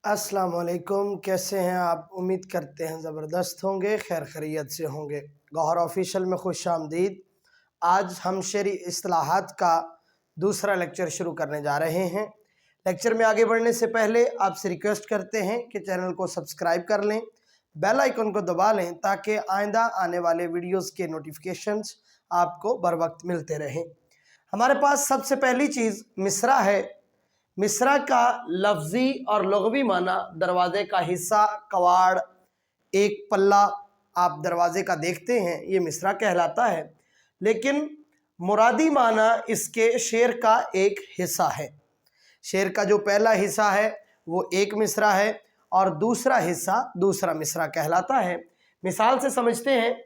अस्सलाम वालेकुम, कैसे हैं आप? उम्मीद करते हैं ज़बरदस्त होंगे, खैर खैरियत से होंगे। गौहर ऑफिशियल में खुश आमदीद। आज हम शेरी इस्तिलाहात का दूसरा लेक्चर शुरू करने जा रहे हैं। लेक्चर में आगे बढ़ने से पहले आपसे रिक्वेस्ट करते हैं कि चैनल को सब्सक्राइब कर लें, बेल आइकन को दबा लें ताकि आइंदा आने वाले वीडियोस के नोटिफिकेशंस आपको बर वक्त मिलते रहें। हमारे पास सबसे पहली चीज़ मिसरा है। मिसरा का लफ्ज़ी और लुग़वी माना दरवाज़े का हिस्सा, कवाड़, एक पल्ला आप दरवाज़े का देखते हैं, ये मिसरा कहलाता है। लेकिन मुरादी माना इसके शेर का एक हिस्सा है। शेर का जो पहला हिस्सा है वो एक मिसरा है और दूसरा हिस्सा दूसरा मिसरा कहलाता है। मिसाल से समझते हैं,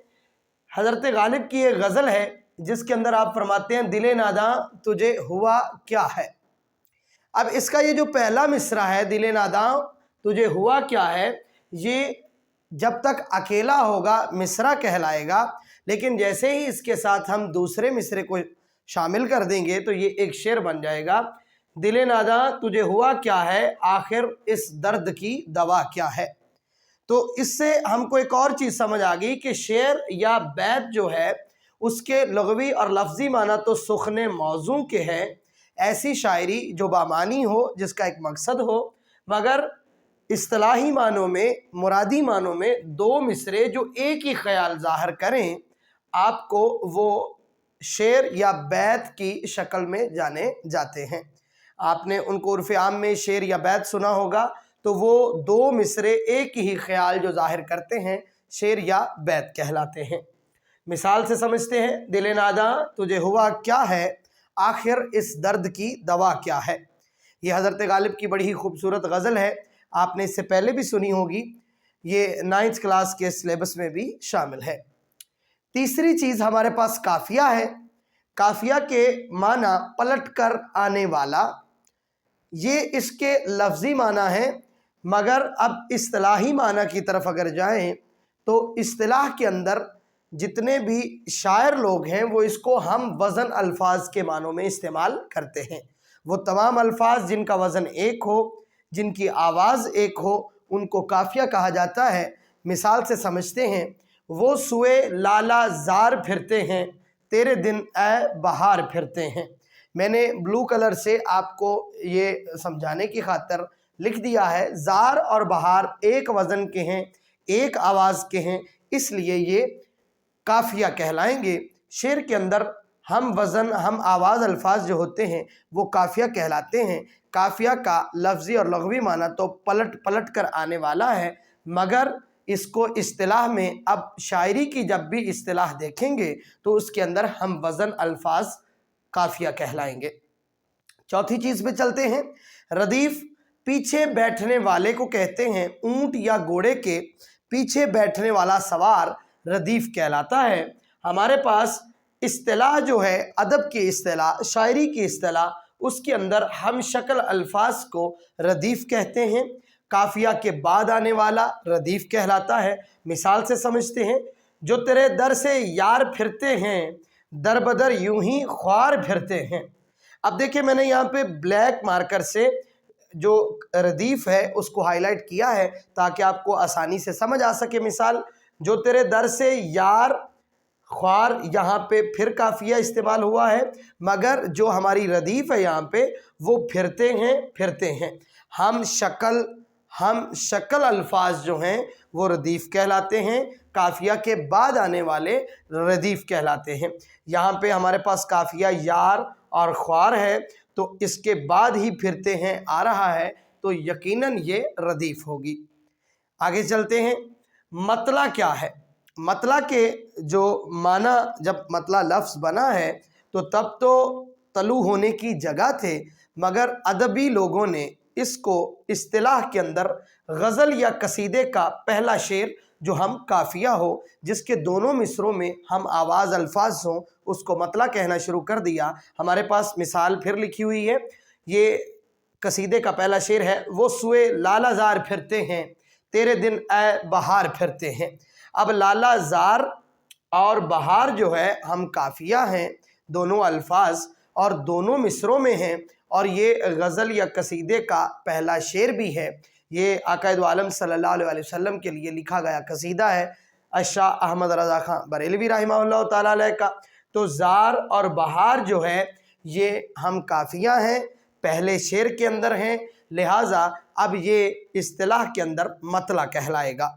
हज़रत गालिब की एक गज़ल है जिसके अंदर आप फरमाते हैं, दिले नादा तुझे हुआ क्या है। अब इसका ये जो पहला मिसरा है, दिले नादा तुझे हुआ क्या है, ये जब तक अकेला होगा मिसरा कहलाएगा, लेकिन जैसे ही इसके साथ हम दूसरे मिसरे को शामिल कर देंगे तो ये एक शेर बन जाएगा। दिले नादा तुझे हुआ क्या है, आखिर इस दर्द की दवा क्या है। तो इससे हमको एक और चीज़ समझ आ गई कि शेर या बैत जो है उसके लुग़वी और लफ्ज़ी माना तो सुखने मौजू के हैं। ऐसी शायरी जो बामानी हो, जिसका एक मकसद हो, मगर इस्तिलाही मानों में, मुरादी मानों में दो मिसरे जो एक ही ख्याल ज़ाहिर करें, आपको वो शेर या बैत की शक्ल में जाने जाते हैं। आपने उनको उर्फ़ आम में शेर या बैत सुना होगा, तो वो दो मिसरे एक ही ख्याल जो ज़ाहिर करते हैं शेर या बैत कहलाते हैं। मिसाल से समझते हैं, दिले नादा तुझे हुआ क्या है, आखिर इस दर्द की दवा क्या है। ये हज़रत गालिब की बड़ी ही खूबसूरत गज़ल है, आपने इससे पहले भी सुनी होगी, ये 9th क्लास के सिलेबस में भी शामिल है। तीसरी चीज़ हमारे पास काफ़िया है। काफ़िया के माना पलट कर आने वाला, ये इसके लफ्ज़ी माना है, मगर अब इस्तिलाही माना की तरफ अगर जाएं तो इस्तिलाह के अंदर जितने भी शायर लोग हैं वो इसको हम वज़न अल्फाज के मानों में इस्तेमाल करते हैं। वो तमाम अल्फाज जिनका वज़न एक हो, जिनकी आवाज़ एक हो, उनको काफ़िया कहा जाता है। मिसाल से समझते हैं, वो सुए लाला ज़ार फिरते हैं, तेरे दिन ए बहार फिरते हैं। मैंने ब्लू कलर से आपको ये समझाने की खातिर लिख दिया है, ज़ार और बहार एक वज़न के हैं, एक आवाज़ के हैं, इसलिए ये काफ़िया कहलाएंगे। शेर के अंदर हम वज़न, हम आवाज़ अल्फाज जो होते हैं वो काफ़िया कहलाते हैं। काफ़िया का लफ्ज़ी और लुग़वी माना तो पलट पलट कर आने वाला है, मगर इसको इस्तिलाह में अब शायरी की जब भी इस्तिलाह देखेंगे तो उसके अंदर हम वज़न अल्फाज काफ़िया कहलाएंगे। चौथी चीज़ पे चलते हैं। रदीफ़ पीछे बैठने वाले को कहते हैं। ऊँट या घोड़े के पीछे बैठने वाला सवार रदीफ़ कहलाता है। हमारे पास इस्तिलाह जो है, अदब की इस्तिलाह, शायरी की इस्तिलाह, उसके अंदर हम शक्ल अल्फाज को रदीफ़ कहते हैं। काफ़िया के बाद आने वाला रदीफ़ कहलाता है। मिसाल से समझते हैं, जो तेरे दर से यार फिरते हैं, दर बदर यूं ही ख्वार फिरते हैं। अब देखिए, मैंने यहाँ पे ब्लैक मार्कर से जो रदीफ़ है उसको हाईलाइट किया है ताकि आपको आसानी से समझ आ सके। मिसाल, जो तेरे दर से यार ख्वार, यहाँ पे फिर काफ़िया इस्तेमाल हुआ है, मगर जो हमारी रदीफ़ है यहाँ पे वो फिरते हैं। हम शक्ल अल्फाज जो हैं वो रदीफ़ कहलाते हैं, काफ़िया के बाद आने वाले रदीफ़ कहलाते हैं। यहाँ पे हमारे पास काफ़िया यार और ख्वार है, तो इसके बाद ही फिरते हैं आ रहा है, तो यकीनन ये रदीफ़ होगी। आगे चलते हैं। मतला क्या है? मतला के जो माना, जब मतला लफ्ज़ बना है तो तब तो तलू होने की जगह थे, मगर अदबी लोगों ने इसको इस्तिलाह के अंदर गज़ल या कसीदे का पहला शेर जो हम काफ़िया हो, जिसके दोनों मिसरों में हम आवाज़ अल्फाज हों, उसको मतला कहना शुरू कर दिया। हमारे पास मिसाल फिर लिखी हुई है। ये कसीदे का पहला शेर है, वो सुए लाला ज़ार फिरते हैं, तेरे दिन ए बहार फिरते हैं। अब लाला ज़ार और बहार जो है हम काफ़िया हैं, दोनों अल्फाज और दोनों मिसरों में हैं, और ये गज़ल या कसीदे का पहला शेर भी है। یہ आका दो आलम सल्लल्लाहु अलैहि वसल्लम के लिए लिखा गया कसीदा है शाह अहमद रज़ा खान बरेलवी रहमहुल्लाह ताला अलैह का। तो जार और बहार जो है ये हम काफिया हैं, पहले शेर के अंदर हैं, लिहाजा अब ये इस्तिलाह के अंदर मतला कहलाएगा।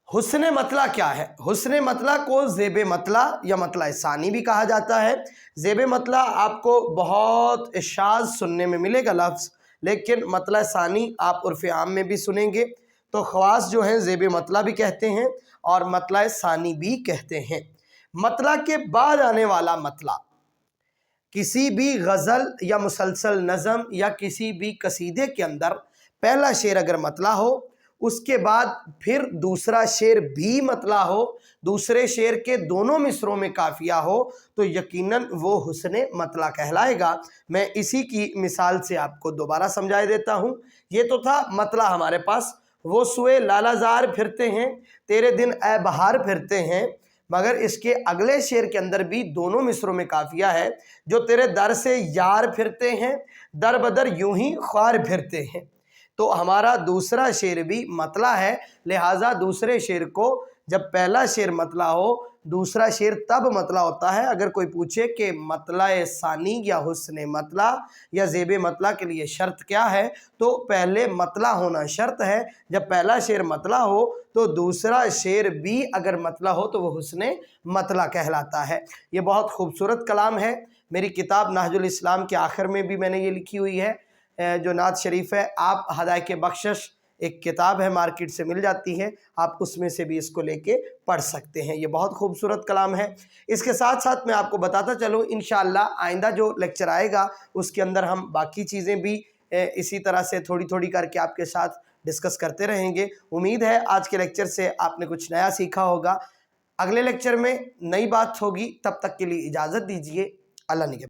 हुस्न मतला क्या है? हुस्न मतला को ज़ेब मतला या मतला सानी भी कहा जाता है। ज़ेब मतला आपको बहुत शाज़ सुनने में मिलेगा लफ्ज़, लेकिन मतला सानी आप उर्फ़ आम में भी सुनेंगे। तो ख़वास जो हैं ज़ेब मतला भी कहते हैं और मतला सानी भी कहते हैं। मतला के बाद आने वाला मतला किसी भी गज़ल या मुसलसल नज़म या किसी भी कसीदे के अंदर पहला शेर अगर मतला हो, उसके बाद फिर दूसरा शेर भी मतला हो, दूसरे शेर के दोनों मिसरों में काफिया हो, तो यकीनन वो हुस्न मतला कहलाएगा। मैं इसी की मिसाल से आपको दोबारा समझा देता हूँ। ये तो था मतला हमारे पास, वो सुए लालाजार फिरते हैं, तेरे दिन ए बहार फिरते हैं, मगर इसके अगले शेर के अंदर भी दोनों मिसरों में काफिया है, जो तेरे दर से यार फिरते हैं, दर बदर यूं ही ख्वार फिरते हैं। तो हमारा दूसरा शेर भी मतला है, लिहाजा दूसरे शेर को जब पहला शेर मतला हो, दूसरा शेर तब मतला होता है। अगर कोई पूछे कि मतला सानी या हुस्न मतला या ज़ेब मतला के लिए शर्त क्या है, तो पहले मतला होना शर्त है। जब पहला शेर मतला हो तो दूसरा शेर भी अगर मतला हो तो वो हुस्न मतला कहलाता है। ये बहुत खूबसूरत कलाम है। मेरी किताब नहजुल इस्लाम के आखिर में भी मैंने ये लिखी हुई है, जो नात शरीफ है। आप हदायक बख्शिश एक किताब है, मार्केट से मिल जाती है, आप उसमें से भी इसको लेके पढ़ सकते हैं। ये बहुत खूबसूरत कलाम है। इसके साथ साथ मैं आपको बताता चलूँ, इंशाअल्लाह आइंदा जो लेक्चर आएगा उसके अंदर हम बाकी चीज़ें भी इसी तरह से थोड़ी थोड़ी करके आपके साथ डिस्कस करते रहेंगे। उम्मीद है आज के लेक्चर से आपने कुछ नया सीखा होगा। अगले लेक्चर में नई बात होगी, तब तक के लिए इजाज़त दीजिए। अल्लाह निगहबान।